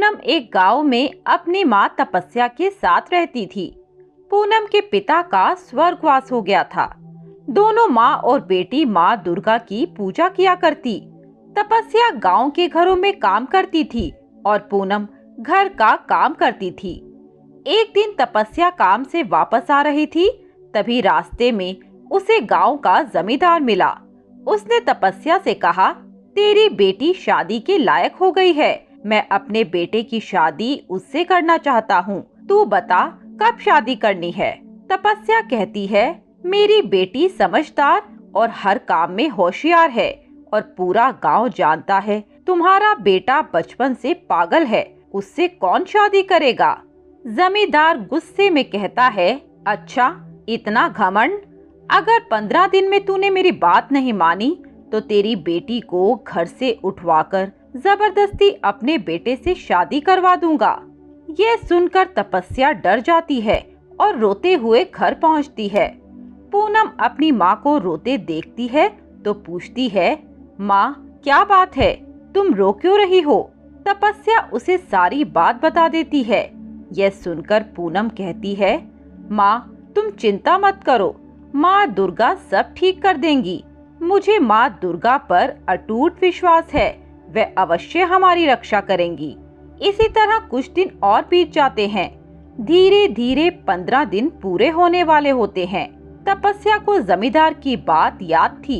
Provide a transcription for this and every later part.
पूनम एक गांव में अपनी माँ तपस्या के साथ रहती थी। पूनम के पिता का स्वर्गवास हो गया था। दोनों माँ और बेटी माँ दुर्गा की पूजा किया करती। तपस्या गांव के घरों में काम करती थी और पूनम घर का काम करती थी। एक दिन तपस्या काम से वापस आ रही थी, तभी रास्ते में उसे गांव का जमींदार मिला। उसने तपस्या से कहा, तेरी बेटी शादी के लायक हो गई है। मैं अपने बेटे की शादी उससे करना चाहता हूँ। तू बता कब शादी करनी है। तपस्या कहती है, मेरी बेटी समझदार और हर काम में होशियार है और पूरा गांव जानता है तुम्हारा बेटा बचपन से पागल है, उससे कौन शादी करेगा। जमींदार गुस्से में कहता है, अच्छा इतना घमंड। अगर 15 दिन में तूने मेरी बात नहीं मानी तो तेरी बेटी को घर से उठवाकर जबरदस्ती अपने बेटे से शादी करवा दूंगा। ये सुनकर तपस्या डर जाती है और रोते हुए घर पहुंचती है। पूनम अपनी माँ को रोते देखती है तो पूछती है, माँ क्या बात है, तुम रो क्यों रही हो। तपस्या उसे सारी बात बता देती है। यह सुनकर पूनम कहती है, माँ तुम चिंता मत करो, माँ दुर्गा सब ठीक कर देंगी। मुझे माँ दुर्गा पर अटूट विश्वास है, वह अवश्य हमारी रक्षा करेंगी। इसी तरह कुछ दिन और बीत जाते हैं। धीरे धीरे 15 दिन पूरे होने वाले होते हैं। तपस्या को जमींदार की बात याद थी,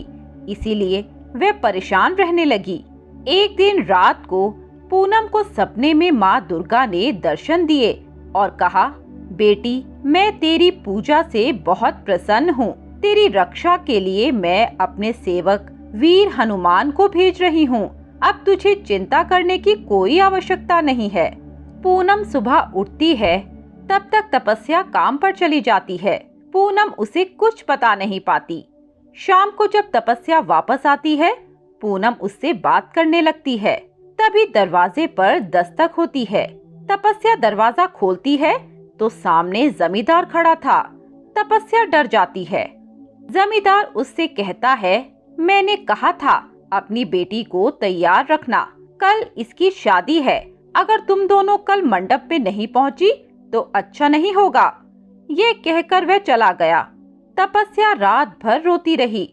इसीलिए वह परेशान रहने लगी। एक दिन रात को पूनम को सपने में माँ दुर्गा ने दर्शन दिए और कहा, बेटी मैं तेरी पूजा से बहुत प्रसन्न हूँ। तेरी रक्षा के लिए मैं अपने सेवक वीर हनुमान को भेज रही हूँ। अब तुझे चिंता करने की कोई आवश्यकता नहीं है। पूनम सुबह उठती है, तब तक तपस्या काम पर चली जाती है। पूनम उसे कुछ पता नहीं पाती। शाम को जब तपस्या वापस आती है, पूनम उससे बात करने लगती है। तभी दरवाजे पर दस्तक होती है। तपस्या दरवाजा खोलती है तो सामने जमींदार खड़ा था। तपस्या डर जाती है। जमींदार उससे कहता है, मैंने कहा था अपनी बेटी को तैयार रखना, कल इसकी शादी है। अगर तुम दोनों कल मंडप पे नहीं पहुंची तो अच्छा नहीं होगा। ये कहकर वह चला गया। तपस्या रात भर रोती रही।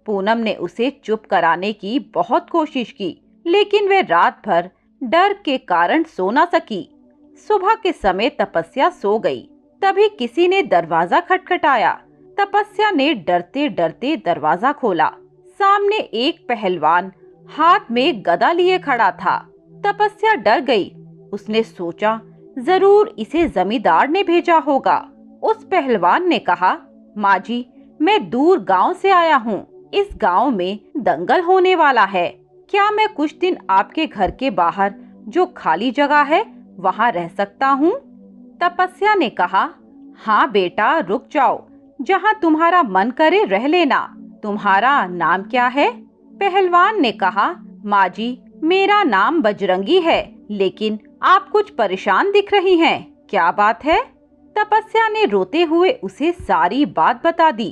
पूनम ने उसे चुप कराने की बहुत कोशिश की, लेकिन वह रात भर डर के कारण सो न सकी। सुबह के समय तपस्या सो गई। तभी किसी ने दरवाजा खटखटाया। तपस्या ने डरते डरते दरवाजा खोला। सामने एक पहलवान हाथ में गदा लिए खड़ा था। तपस्या डर गई। उसने सोचा, जरूर इसे जमींदार ने भेजा होगा। उस पहलवान ने कहा, माँ जी मैं दूर गांव से आया हूँ। इस गांव में दंगल होने वाला है। क्या मैं कुछ दिन आपके घर के बाहर जो खाली जगह है वहाँ रह सकता हूँ। तपस्या ने कहा, हाँ बेटा रुक जाओ, जहाँ तुम्हारा मन करे रह लेना। तुम्हारा नाम क्या है। पहलवान ने कहा, माँ जी मेरा नाम बजरंगी है, लेकिन आप कुछ परेशान दिख रही हैं, क्या बात है। तपस्या ने रोते हुए उसे सारी बात बता दी।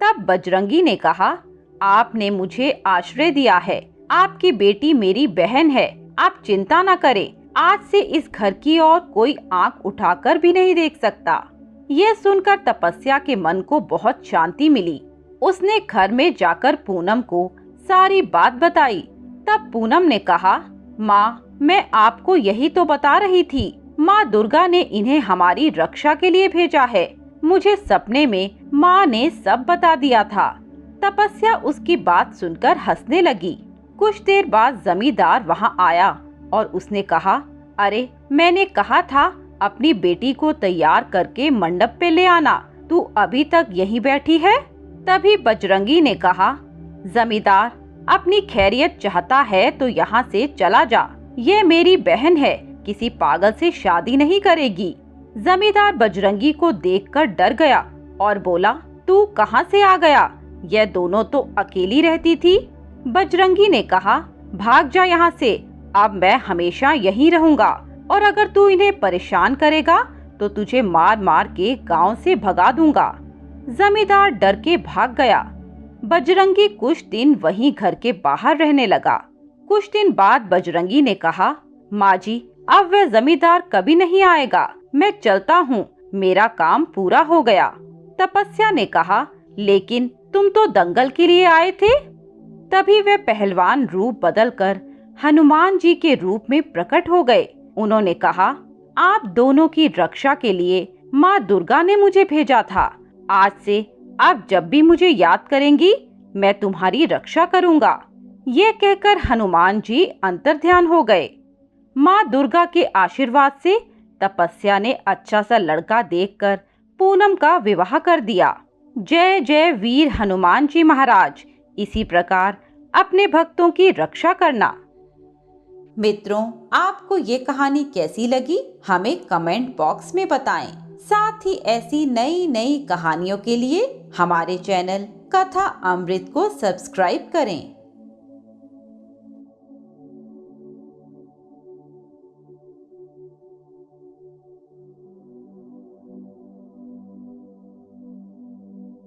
तब बजरंगी ने कहा, आपने मुझे आश्रय दिया है, आपकी बेटी मेरी बहन है, आप चिंता न करें। आज से इस घर की ओर कोई आंख उठाकर भी नहीं देख सकता। यह सुनकर तपस्या के मन को बहुत शांति मिली। उसने घर में जाकर पूनम को सारी बात बताई। तब पूनम ने कहा, माँ मैं आपको यही तो बता रही थी। माँ दुर्गा ने इन्हें हमारी रक्षा के लिए भेजा है। मुझे सपने में माँ ने सब बता दिया था। तपस्या उसकी बात सुनकर हंसने लगी। कुछ देर बाद जमींदार वहाँ आया और उसने कहा, अरे मैंने कहा था अपनी बेटी को तैयार करके मंडप पे ले आना, तू अभी तक यहीं बैठी है। तभी बजरंगी ने कहा, जमींदार अपनी खैरियत चाहता है तो यहाँ से चला जा। ये मेरी बहन है, किसी पागल से शादी नहीं करेगी। जमींदार बजरंगी को देखकर डर गया और बोला, तू कहाँ से आ गया। यह दोनों तो अकेली रहती थी। बजरंगी ने कहा, भाग जा यहाँ से, अब मैं हमेशा यहीं रहूंगा और अगर तू इन्हें परेशान करेगा तो तुझे मार मार के गांव से भगा दूंगा। जमींदार डर के भाग गया। बजरंगी कुछ दिन वहीं घर के बाहर रहने लगा। कुछ दिन बाद बजरंगी ने कहा, माँ जी अब वह जमींदार कभी नहीं आएगा। मैं चलता हूँ, मेरा काम पूरा हो गया। तपस्या ने कहा, लेकिन तुम तो दंगल के लिए आए थे। तभी वे पहलवान रूप बदलकर हनुमान जी के रूप में प्रकट हो गए। उन्होंने कहा, आप दोनों की रक्षा के लिए माँ दुर्गा ने मुझे भेजा था। आज से आप जब भी मुझे याद करेंगी, मैं तुम्हारी रक्षा करूंगा। ये कहकर हनुमान जी अंतर्ध्यान हो गए। माँ दुर्गा के आशीर्वाद से तपस्या ने अच्छा सा लड़का देखकर पूनम का विवाह कर दिया। जय जय वीर हनुमान जी महाराज। इसी प्रकार अपने भक्तों की रक्षा करना। मित्रों, आपको ये कहानी कैसी लगी, हमें कमेंट बॉक्स में बताएं। साथ ही ऐसी नई नई कहानियों के लिए हमारे चैनल कथा अमृत को सब्सक्राइब करें।